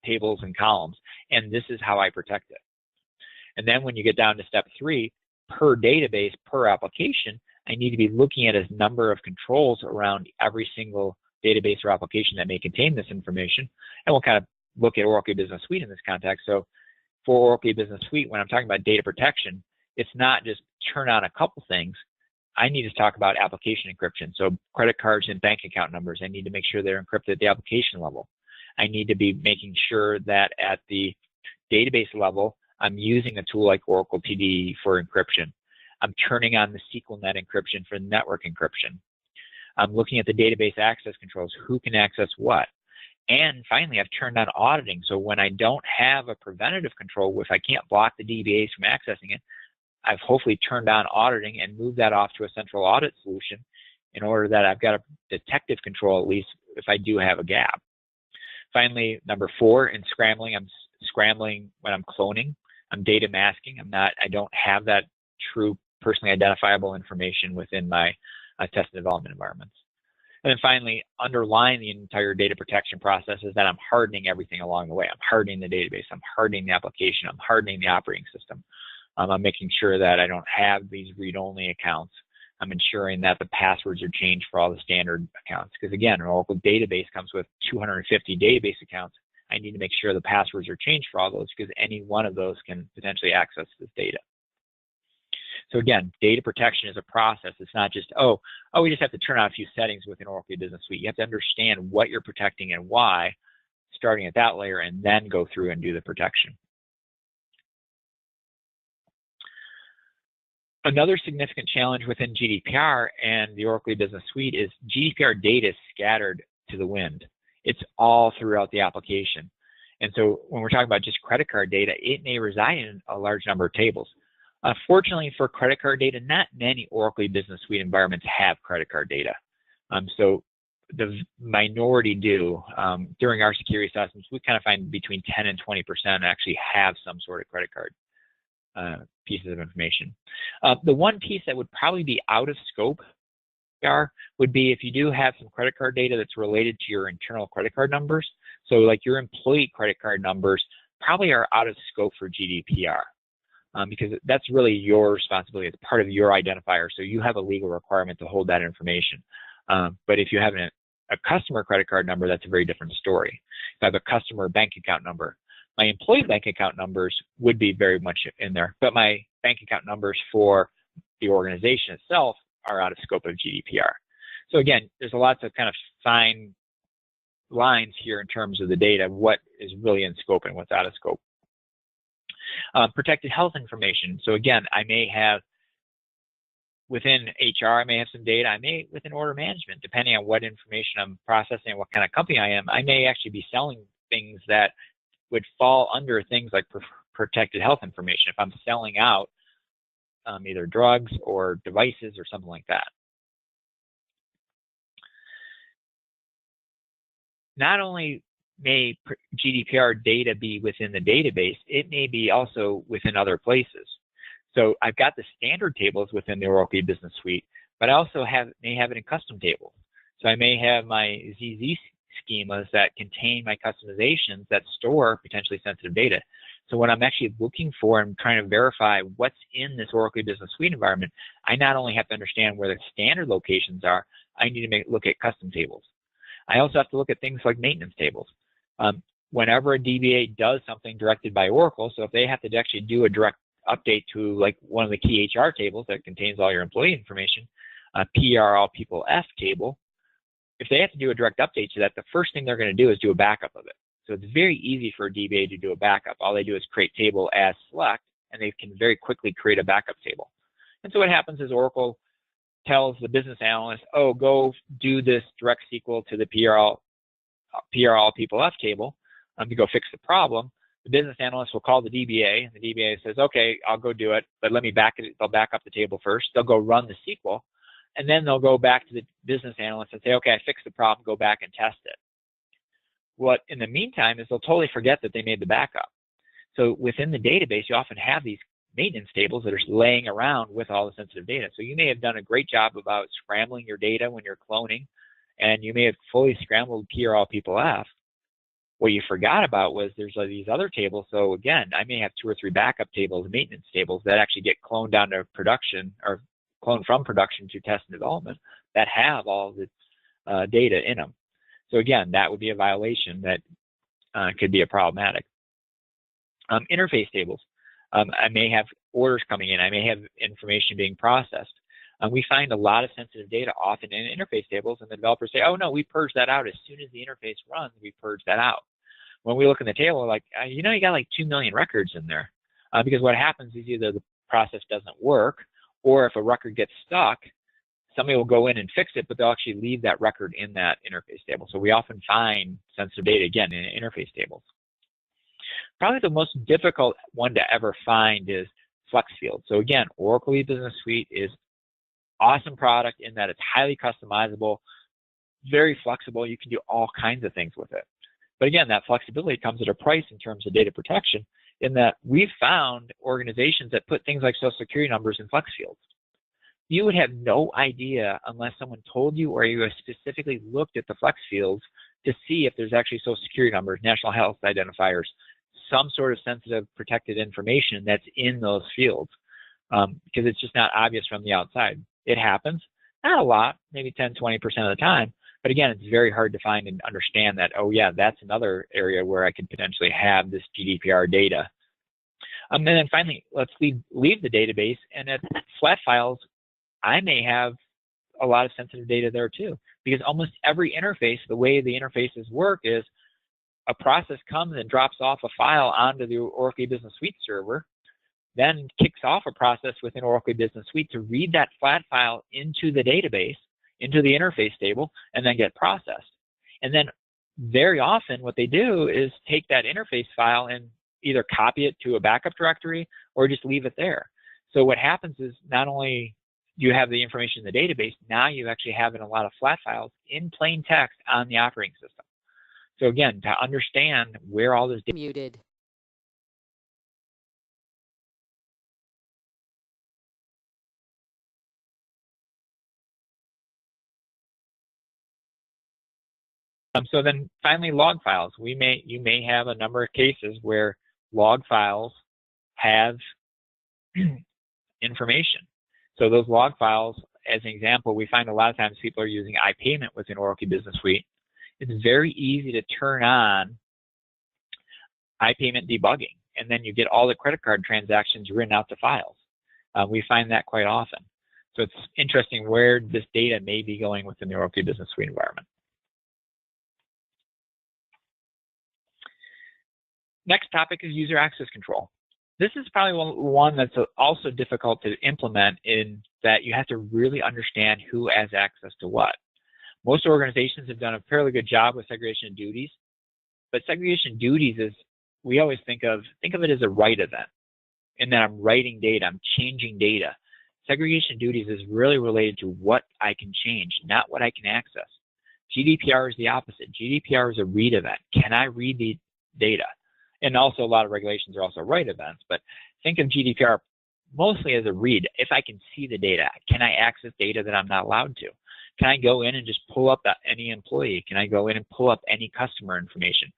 tables and columns, and this is how I protect it. And then when you get down to step 3, per database, per application, I need to be looking at a number of controls around every single database or application that may contain this information. And we'll kind of look at Oracle Business Suite in this context. So for Oracle Business Suite, when I'm talking about data protection, it's not just turn on a couple things. I need to talk about application encryption. So credit cards and bank account numbers, I need to make sure they're encrypted at the application level. I need to be making sure that at the database level, I'm using a tool like Oracle TD for encryption. I'm turning on the SQLnet encryption for network encryption. I'm looking at the database access controls, who can access what. And finally, I've turned on auditing. So when I don't have a preventative control, if I can't block the DBAs from accessing it, I've hopefully turned on auditing and moved that off to a central audit solution in order that I've got a detective control, at least if I do have a gap. Finally, number 4, in scrambling, I'm scrambling when I'm cloning. I'm data masking. I don't have that true personally identifiable information within my test and development environments. And then finally, underlying the entire data protection process is that I'm hardening everything along the way. I'm hardening the database. I'm hardening the application. I'm hardening the operating system. I'm making sure that I don't have these read-only accounts. I'm ensuring that the passwords are changed for all the standard accounts. Because again, an Oracle database comes with 250 database accounts. I need to make sure the passwords are changed for all those because any one of those can potentially access this data. So again, data protection is a process. It's not just, oh, we just have to turn on a few settings within Oracle Business Suite. You have to understand what you're protecting and why, starting at that layer, and then go through and do the protection. Another significant challenge within GDPR and the Oracle Business Suite is GDPR data is scattered to the wind. It's all throughout the application. And so when we're talking about just credit card data, it may reside in a large number of tables. Fortunately for credit card data, not many Oracle Business Suite environments have credit card data. So the minority do. During our security assessments, we kind of find between 10 and 20% actually have some sort of credit card pieces of information. The one piece that would probably be out of scope would be if you do have some credit card data that's related to your internal credit card numbers. So like your employee credit card numbers probably are out of scope for GDPR because that's really your responsibility. It's part of your identifier. So you have a legal requirement to hold that information. But if you have a customer credit card number, that's a very different story. If I have a customer bank account number, my employee bank account numbers would be very much in there, but my bank account numbers for the organization itself are out of scope of GDPR. So again, there's lots of kind of fine lines here in terms of the data, what is really in scope and what's out of scope. Protected health information. So again, I may have within HR, I may have some data. I may within order management, depending on what information I'm processing and what kind of company I am, I may actually be selling things that would fall under things like protected health information if I'm selling out either drugs or devices or something like that. Not only may GDPR data be within the database, it may be also within other places. So I've got the standard tables within the Oracle Business Suite, but I also may have it in custom tables. So I may have my ZZ schemas that contain my customizations that store potentially sensitive data. So when I'm actually looking for and trying to verify what's in this Oracle Business Suite environment, I not only have to understand where the standard locations are, I need to look at custom tables. I also have to look at things like maintenance tables. Whenever a DBA does something directed by Oracle, so if they have to actually do a direct update to like one of the key HR tables that contains all your employee information, a PR all people F table, if they have to do a direct update to that, the first thing they're going to do is do a backup of it. So it's very easy for a DBA to do a backup. All they do is create table as select, and they can very quickly create a backup table. And so what happens is Oracle tells the business analyst, oh, go do this direct SQL to the PR all people F table to go fix the problem. The business analyst will call the DBA, and the DBA says, okay, I'll go do it, but let me they'll back up the table first. They'll go run the SQL, and then they'll go back to the business analyst and say, okay, I fixed the problem, go back and test it. What in the meantime is they'll totally forget that they made the backup. So within the database, you often have these maintenance tables that are laying around with all the sensitive data. So you may have done a great job about scrambling your data when you're cloning, and you may have fully scrambled PR all people F. What you forgot about was there's these other tables. So again, I may have 2 or 3 backup tables, maintenance tables that actually get cloned down to production or cloned from production to test and development that have all the data in them. So again, that would be a violation that could be a problematic. Interface tables. I may have orders coming in. I may have information being processed. We find a lot of sensitive data often in interface tables, and the developers say, oh, no, we purge that out. As soon as the interface runs, we purge that out. When we look in the table, we're like, you know, you got like 2 million records in there. Because what happens is either the process doesn't work, or if a record gets stuck, somebody will go in and fix it, but they'll actually leave that record in that interface table. So we often find sensitive data, again, in interface tables. Probably the most difficult one to ever find is flex fields. So again, Oracle Business Suite is awesome product in that it's highly customizable, very flexible. You can do all kinds of things with it. But again, that flexibility comes at a price in terms of data protection, in that we've found organizations that put things like social security numbers in flex fields. You would have no idea unless someone told you or you specifically looked at the flex fields to see if there's actually social security numbers, national health identifiers, some sort of sensitive protected information that's in those fields, because it's just not obvious from the outside. It happens, not a lot, maybe 10, 20% of the time, but again, it's very hard to find and understand that, oh yeah, that's another area where I could potentially have this GDPR data. And then finally, let's leave the database, and at flat files, I may have a lot of sensitive data there too, because almost every interface, the way the interfaces work is a process comes and drops off a file onto the Oracle Business Suite server, then kicks off a process within Oracle Business Suite to read that flat file into the database, into the interface table, and then get processed. And then very often what they do is take that interface file and either copy it to a backup directory or just leave it there. So what happens is not only you have the information in the database, now you actually have in a lot of flat files in plain text on the operating system. So again, to understand where all this data Muted. So then finally, log files. You may have a number of cases where log files have information. So those log files, as an example, we find a lot of times people are using iPayment within Oracle Business Suite. It's very easy to turn on iPayment debugging, and then you get all the credit card transactions written out to files. We find that quite often. So it's interesting where this data may be going within the Oracle Business Suite environment. Next topic is user access control. This is probably one that's also difficult to implement, in that you have to really understand who has access to what. Most organizations have done a fairly good job with segregation of duties, but segregation of duties is, we always think of it as a write event, in that I'm writing data, I'm changing data. Segregation of duties is really related to what I can change, not what I can access. GDPR is the opposite. GDPR is a read event. Can I read the data? And also a lot of regulations are also write events, but think of GDPR mostly as a read. If I can see the data, can I access data that I'm not allowed to? Can I go in and just pull up any employee? Can I go in and pull up any customer information?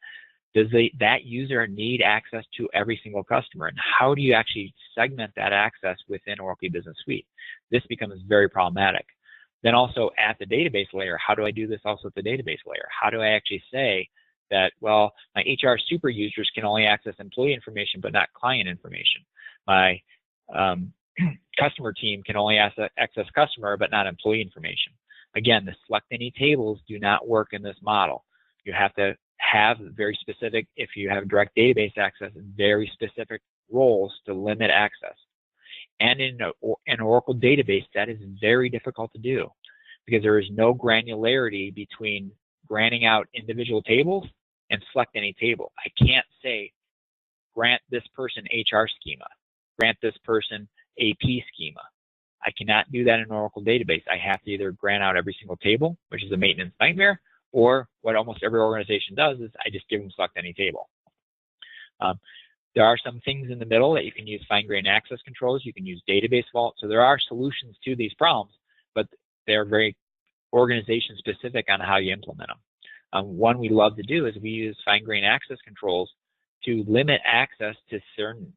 Does that user need access to every single customer? And how do you actually segment that access within Oracle Business Suite? This becomes very problematic. Then also at the database layer, how do I do this also at the database layer? How do I actually say that, well, my HR super users can only access employee information but not client information? My customer team can only access customer but not employee information. Again, the select any tables do not work in this model. You have to have very specific, if you have direct database access, very specific roles to limit access. And in an Oracle database, that is very difficult to do, because there is no granularity between granting out individual tables and select any table. I can't say grant this person HR schema, grant this person AP schema. I cannot do that in an Oracle database. I have to either grant out every single table, which is a maintenance nightmare, or what almost every organization does is I just give them select any table. There are some things in the middle that you can use fine-grained access controls. You can use database vault. So there are solutions to these problems, but they're very organization specific on how you implement them. One we love to do is we use fine-grained access controls to limit access to certain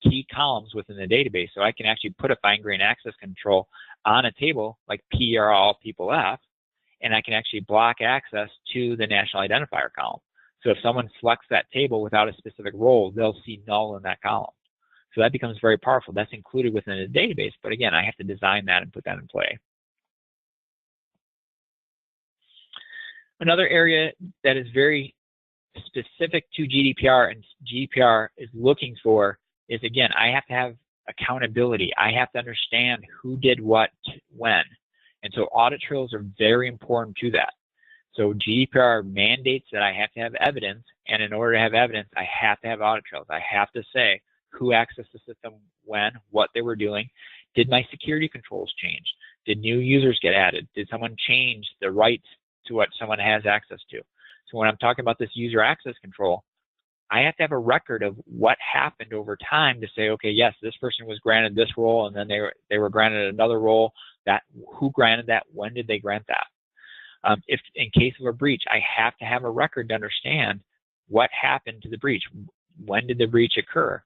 key columns within the database. So I can actually put a fine-grained access control on a table like P are all people F, and I can actually block access to the national identifier column. So if someone selects that table without a specific role, they'll see null in that column. So that becomes very powerful. That's included within a database, but again, I have to design that and put that in play. Another area that is very specific to GDPR and GDPR is looking for is, again, I have to have accountability. I have to understand who did what when. And so audit trails are very important to that. So GDPR mandates that I have to have evidence, and in order to have evidence, I have to have audit trails. I have to say who accessed the system when, what they were doing. Did my security controls change? Did new users get added? Did someone change the rights to what someone has access to? So when I'm talking about this user access control, I have to have a record of what happened over time to say, okay, yes, this person was granted this role, and then they were granted another role. That who granted that? When did they grant that? If in case of a breach, I have to have a record to understand what happened to the breach. When did the breach occur?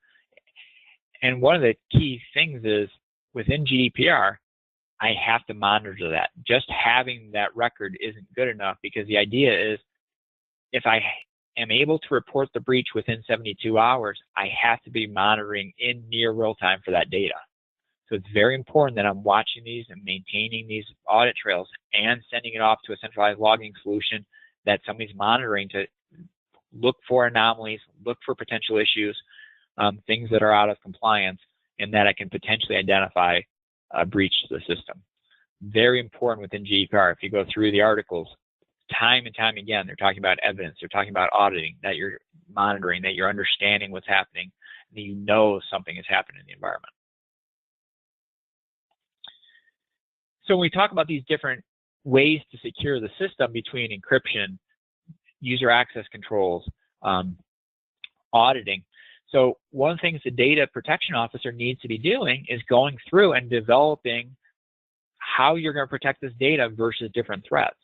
And one of the key things is within GDPR, I have to monitor that. Just having that record isn't good enough, because the idea is if I am able to report the breach within 72 hours, I have to be monitoring in near real time for that data. So it's very important that I'm watching these and maintaining these audit trails and sending it off to a centralized logging solution that somebody's monitoring to look for anomalies, look for potential issues, things that are out of compliance, and that I can potentially identify a breach to the system. Very important within GDPR. If you go through the articles, time and time again, they're talking about evidence, they're talking about auditing, that you're monitoring, that you're understanding what's happening, and that you know something is happening in the environment. So when we talk about these different ways to secure the system between encryption, user access controls, auditing. So one of the things the data protection officer needs to be doing is going through and developing how you're going to protect this data versus different threats.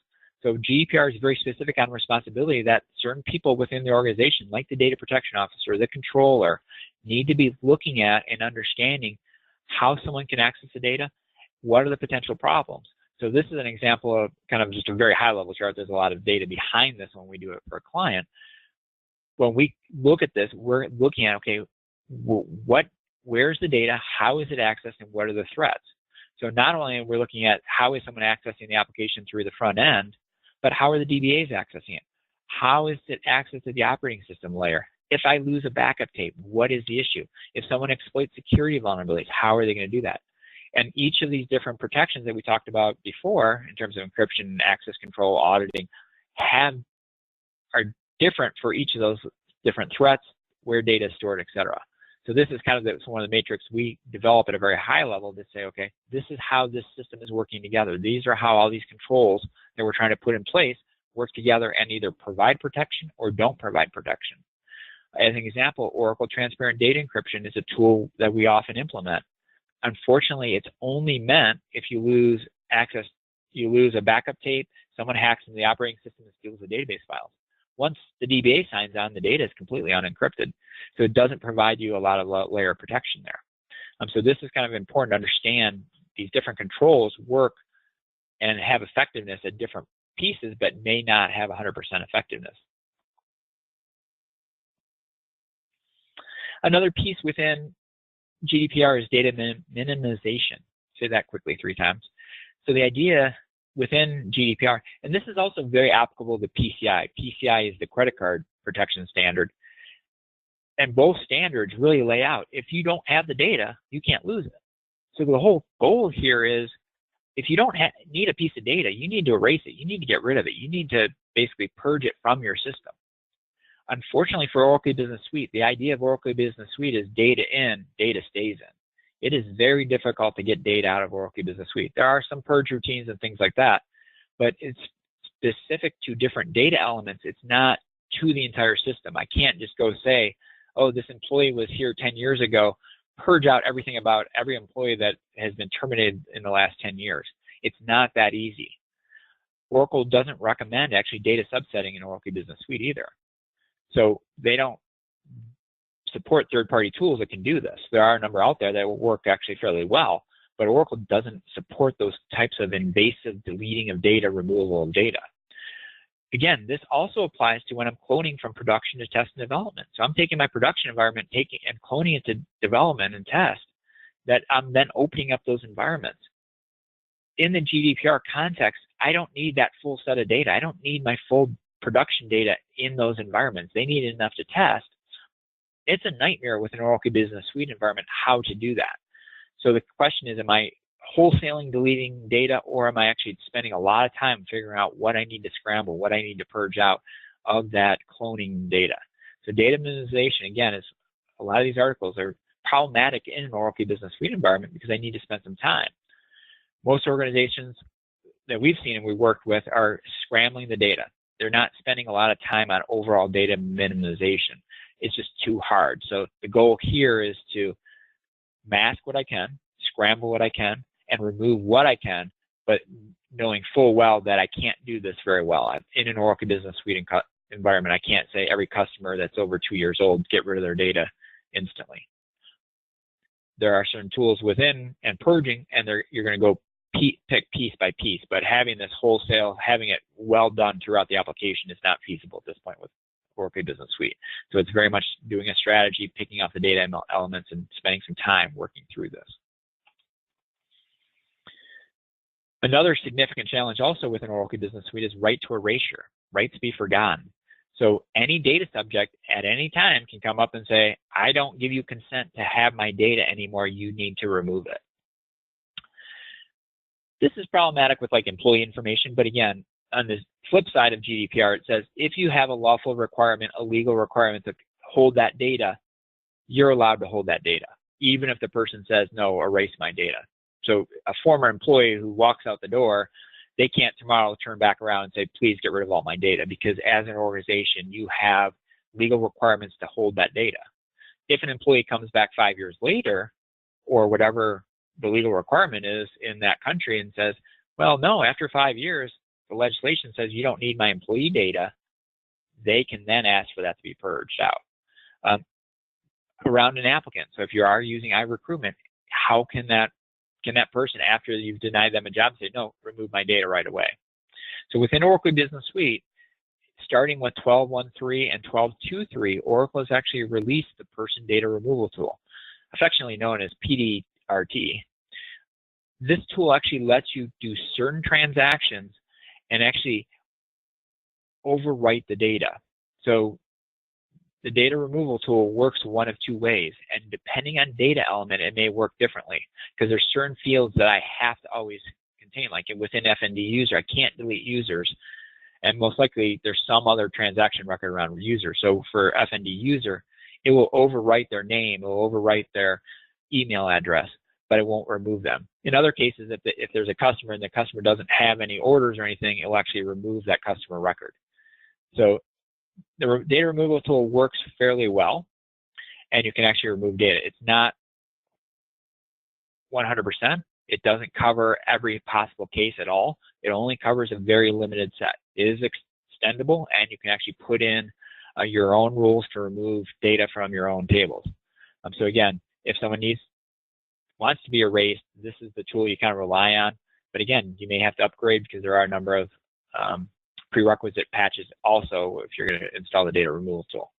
So GDPR is very specific on responsibility that certain people within the organization, like the data protection officer, the controller, need to be looking at and understanding how someone can access the data, what are the potential problems. So this is an example of kind of just a very high level chart. There's a lot of data behind this when we do it for a client. When we look at this, we're looking at, okay, where's the data, how is it accessed, and what are the threats? So not only are we looking at how is someone accessing the application through the front end, but how are the DBAs accessing it? How is it accessed at the operating system layer? If I lose a backup tape, what is the issue? If someone exploits security vulnerabilities, how are they going to do that? And each of these different protections that we talked about before, in terms of encryption, access control, auditing, are different for each of those different threats, where data is stored, et cetera. So this is kind of one of the matrix we develop at a very high level to say, okay, this is how this system is working together. These are how all these controls that we're trying to put in place work together and either provide protection or don't provide protection. As an example, Oracle Transparent Data Encryption is a tool that we often implement. Unfortunately, it's only meant if you lose access, you lose a backup tape, someone hacks into the operating system and steals the database files. Once the DBA signs on, the data is completely unencrypted. So it doesn't provide you a lot of layer of protection there. So this is kind of important to understand these different controls work and have effectiveness at different pieces, but may not have 100% effectiveness. Another piece within GDPR is data minimization. Say that quickly 3 times. So the idea within GDPR, and this is also very applicable to PCI. PCI is the credit card protection standard. And both standards really lay out, if you don't have the data, you can't lose it. So the whole goal here is, if you don't need a piece of data, you need to erase it. You need to get rid of it. You need to basically purge it from your system. Unfortunately for Oracle Business Suite, the idea of Oracle Business Suite is data in, data stays in. It is very difficult to get data out of Oracle Business Suite. There are some purge routines and things like that, but it's specific to different data elements. It's not to the entire system. I can't just go say, oh, this employee was here 10 years ago, purge out everything about every employee that has been terminated in the last 10 years. It's not that easy. Oracle doesn't recommend actually data subsetting in Oracle Business Suite either. So they don't support third-party tools that can do this. There are a number out there that will work actually fairly well, but Oracle doesn't support those types of invasive deleting of data, removal of data. Again, this also applies to when I'm cloning from production to test and development. So I'm taking my production environment, and cloning it to development and test, that I'm then opening up those environments. In the GDPR context, I don't need that full set of data. I don't need my full production data in those environments. They need enough to test. It's a nightmare with an Oracle Business Suite environment how to do that. So the question is, am I wholesaling deleting data, or am I actually spending a lot of time figuring out what I need to scramble, what I need to purge out of that cloning data? So data minimization, again, is a lot of these articles are problematic in an Oracle Business Suite environment because I need to spend some time. Most organizations that we've seen and we worked with are scrambling the data. They're not spending a lot of time on overall data minimization. It's just too hard. So the goal here is to mask what I can, scramble what I can, and remove what I can, but knowing full well that I can't do this very well. In an Oracle Business Suite environment, I can't say every customer that's over 2 years old, get rid of their data instantly. There are certain tools within and purging, and you're going to go pick piece by piece, but having this wholesale, having it well done throughout the application is not feasible at this point with Oracle Business Suite. So it's very much doing a strategy, picking out the data elements, and spending some time working through this. Another significant challenge also within Oracle Business Suite is right to erasure, right to be forgotten. So any data subject at any time can come up and say, I don't give you consent to have my data anymore, you need to remove it. This is problematic with like employee information, but again, on the flip side of GDPR, it says if you have a lawful requirement, a legal requirement to hold that data, you're allowed to hold that data, even if the person says, no, erase my data. So a former employee who walks out the door, they can't tomorrow turn back around and say, please get rid of all my data, because as an organization, you have legal requirements to hold that data. If an employee comes back 5 years later, or whatever the legal requirement is in that country, and says, well, no, after 5 years, the legislation says you don't need my employee data, they can then ask for that to be purged out. Around an applicant, so if you are using iRecruitment, how can that person, after you've denied them a job, say, no, remove my data right away? So within Oracle Business Suite, starting with 12.1.3 and 12.2.3, Oracle has actually released the person data removal tool, affectionately known as PDRT. This tool actually lets you do certain transactions and actually overwrite the data. So the data removal tool works one of two ways, and depending on data element, it may work differently, because there's certain fields that I have to always contain, like within FND user, I can't delete users, and most likely there's some other transaction record around user. So for FND user, it will overwrite their name, it will overwrite their email address, but it won't remove them. In other cases, if there's a customer and the customer doesn't have any orders or anything, it will actually remove that customer record. So the data removal tool works fairly well, and you can actually remove data. It's not 100%. It doesn't cover every possible case at all. It only covers a very limited set. It is extendable, and you can actually put in your own rules to remove data from your own tables. So again, if someone wants to be erased, this is the tool you kind of rely on. But again, you may have to upgrade because there are a number of prerequisite patches also if you're going to install the data removal tool.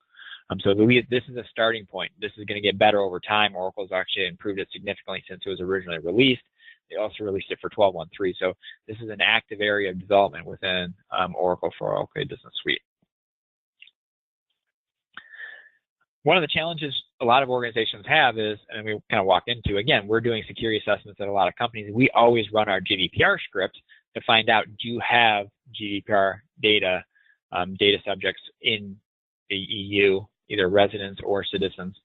So this is a starting point. This is going to get better over time. Oracle's actually improved it significantly since it was originally released. They also released it for 12.1.3. So this is an active area of development within Oracle for Oracle Business Suite. One of the challenges a lot of organizations have is, and we kind of walked into, again, we're doing security assessments at a lot of companies. We always run our GDPR script to find out, do you have GDPR data, data subjects in the EU, either residents or citizens?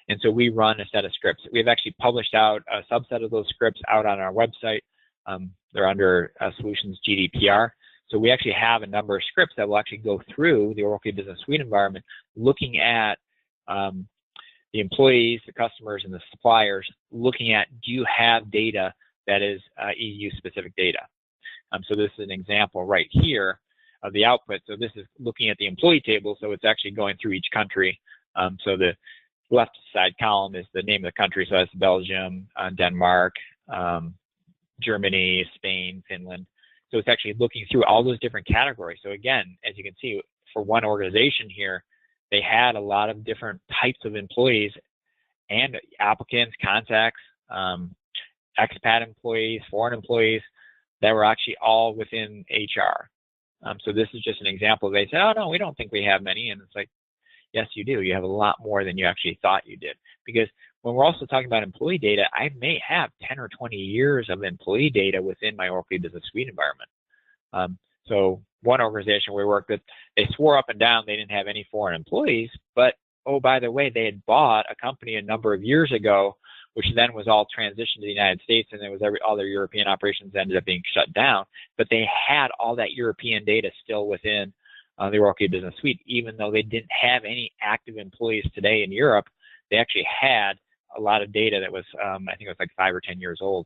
And so we run a set of scripts. We've actually published out a subset of those scripts out on our website. They're under Solutions GDPR. So we actually have a number of scripts that will actually go through the Oracle Business Suite environment, looking at the employees, the customers, and the suppliers, looking at, do you have data that is EU-specific data? So this is an example right here of the output. So this is looking at the employee table, so it's actually going through each country. So the left side column is the name of the country, so that's Belgium, Denmark, Germany, Spain, Finland. So it's actually looking through all those different categories. So again, as you can see, for one organization here, they had a lot of different types of employees and applicants, contacts, expat employees, foreign employees that were actually all within HR. So this is just an example. They say, oh, no, we don't think we have many. And it's like, yes, you do. You have a lot more than you actually thought you did. Because when we're also talking about employee data, I may have 10 or 20 years of employee data within my Oracle Business Suite environment. So one organization we worked with, they swore up and down they didn't have any foreign employees, but, oh, by the way, they had bought a company a number of years ago, which then was all transitioned to the United States, and all their European operations ended up being shut down. But they had all that European data still within the Oracle Business Suite, even though they didn't have any active employees today in Europe. They actually had a lot of data that was, I think it was like 5 or 10 years old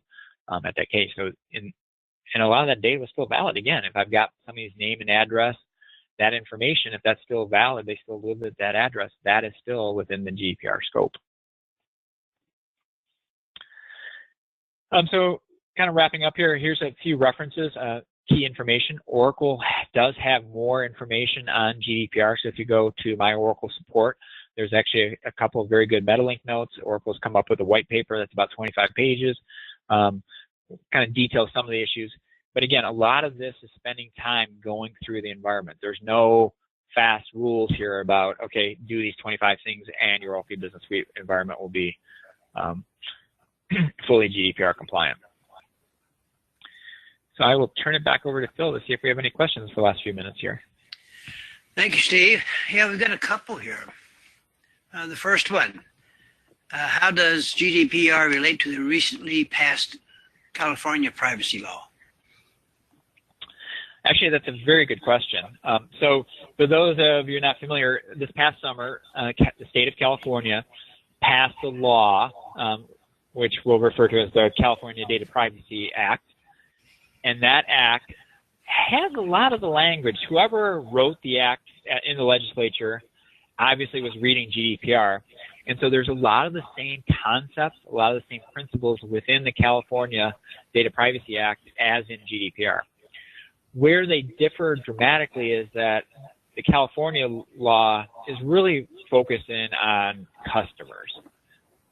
at that case. So and a lot of that data was still valid. Again, if I've got somebody's name and address, that information, if that's still valid, they still live at that address, that is still within the GDPR scope. So kind of wrapping up here, here's a few references. Key information. Oracle does have more information on GDPR. So if you go to My Oracle Support, there's actually a couple of very good meta-link notes. Oracle's come up with a white paper that's about 25 pages, kind of details some of the issues. But again, a lot of this is spending time going through the environment. There's no fast rules here about, okay, do these 25 things and your Oracle Business Suite environment will be fully GDPR compliant. So I will turn it back over to Phil to see if we have any questions for the last few minutes here. Thank you, Steve. Yeah, we've got a couple here. The first one, how does GDPR relate to the recently passed California privacy law? Actually, that's a very good question. So for those of you not familiar, this past summer, the state of California passed a law, which we'll refer to as the California Data Privacy Act. And that act has a lot of the language. Whoever wrote the act in the legislature obviously was reading GDPR. And so there's a lot of the same concepts, a lot of the same principles within the California Data Privacy Act as in GDPR. Where they differ dramatically is that the California law is really focusing on customers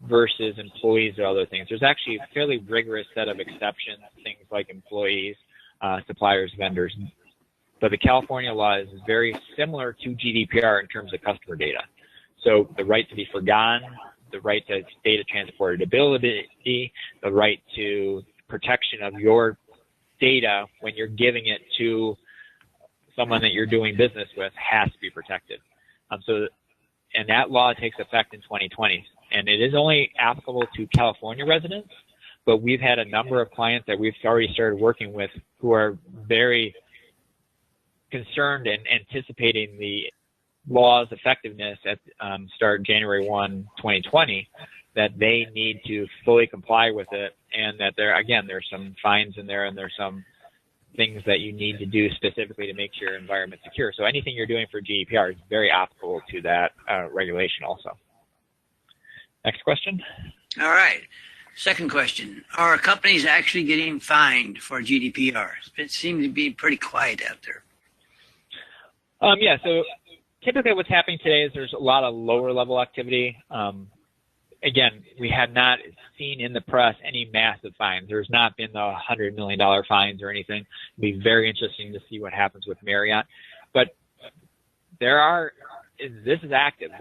versus employees or other things. There's actually a fairly rigorous set of exceptions, things like employees, suppliers, vendors. But the California law is very similar to GDPR in terms of customer data. So the right to be forgotten, the right to data transportability, the right to protection of your data when you're giving it to someone that you're doing business with has to be protected. And that law takes effect in 2020. And it is only applicable to California residents, but we've had a number of clients that we've already started working with who are very concerned and anticipating the law's effectiveness at start January 1, 2020, that they need to fully comply with it, and that there's some fines in there, and there's some things that you need to do specifically to make sure your environment secure. So anything you're doing for GDPR is very applicable to that regulation also. Next question. All right. Second question. Are companies actually getting fined for GDPR? It seems to be pretty quiet out there. Yeah, so typically what's happening today is there's a lot of lower level activity. Again, we have not seen in the press any massive fines. There's not been the $100 million fines or anything. It'll be very interesting to see what happens with Marriott. But this is active.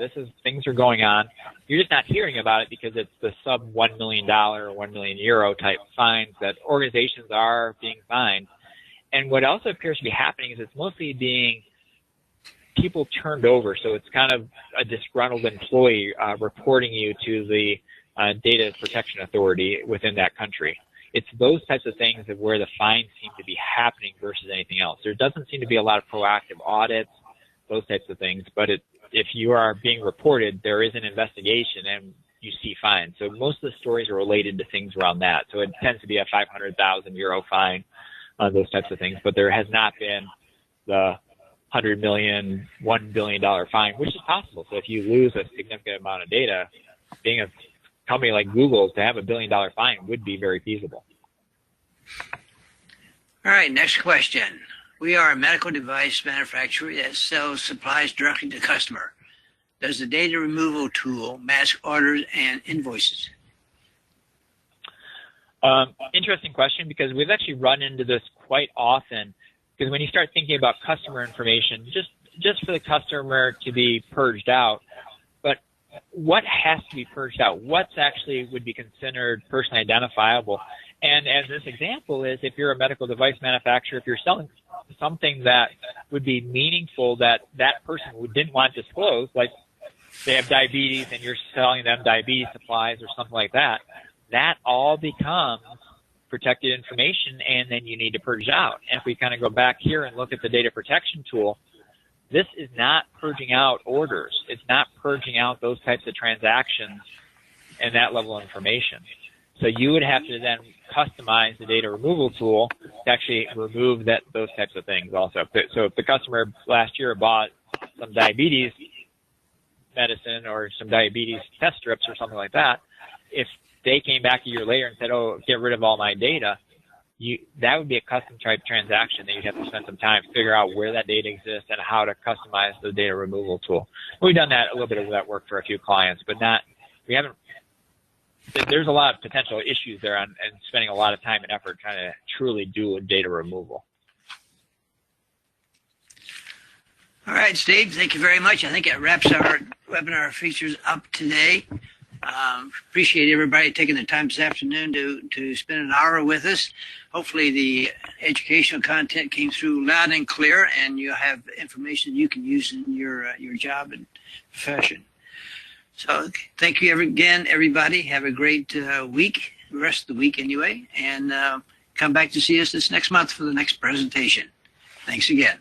Things are going on. You're just not hearing about it because it's the sub $1 million or 1 million euro type fines that organizations are being fined. And what also appears to be happening is it's mostly being people turned over. So it's kind of a disgruntled employee reporting you to the Data Protection Authority within that country. It's those types of things of where the fines seem to be happening versus anything else. There doesn't seem to be a lot of proactive audits, those types of things. But if you are being reported, there is an investigation and you see fines. So most of the stories are related to things around that. So it tends to be a 500,000 euro fine, those types of things. But there has not been the 100 million, $1 billion fine, which is possible. So if you lose a significant amount of data, being a company like Google to have $1 billion fine would be very feasible. All right, next question. We are a medical device manufacturer that sells supplies directly to the customer. Does the data removal tool mask orders and invoices? Interesting question, because we've actually run into this quite often. Because when you start thinking about customer information, just for the customer to be purged out, but what has to be purged out? What's actually would be considered personally identifiable? And as this example is, if you're a medical device manufacturer, if you're selling something that would be meaningful that that person didn't want disclosed, like they have diabetes and you're selling them diabetes supplies or something like that, that all becomes protected information, and then you need to purge out. And if we kind of go back here and look at the data protection tool, this is not purging out orders. It's not purging out those types of transactions and that level of information. So you would have to then customize the data removal tool to actually remove those types of things also. So if the customer last year bought some diabetes medicine or some diabetes test strips or something like that, if they came back a year later and said, oh, get rid of all my data, that would be a custom type transaction that you'd have to spend some time to figure out where that data exists and how to customize the data removal tool. We've done that, a little bit of that work for a few clients, but there's a lot of potential issues there and spending a lot of time and effort trying to truly do a data removal. All right, Steve, thank you very much. I think it wraps our webinar features up today. Appreciate everybody taking the time this afternoon to spend an hour with us. Hopefully the educational content came through loud and clear, and you have information you can use in your job and profession. So thank you again, everybody. Have a great week, the rest of the week anyway, and come back to see us this next month for the next presentation. Thanks again.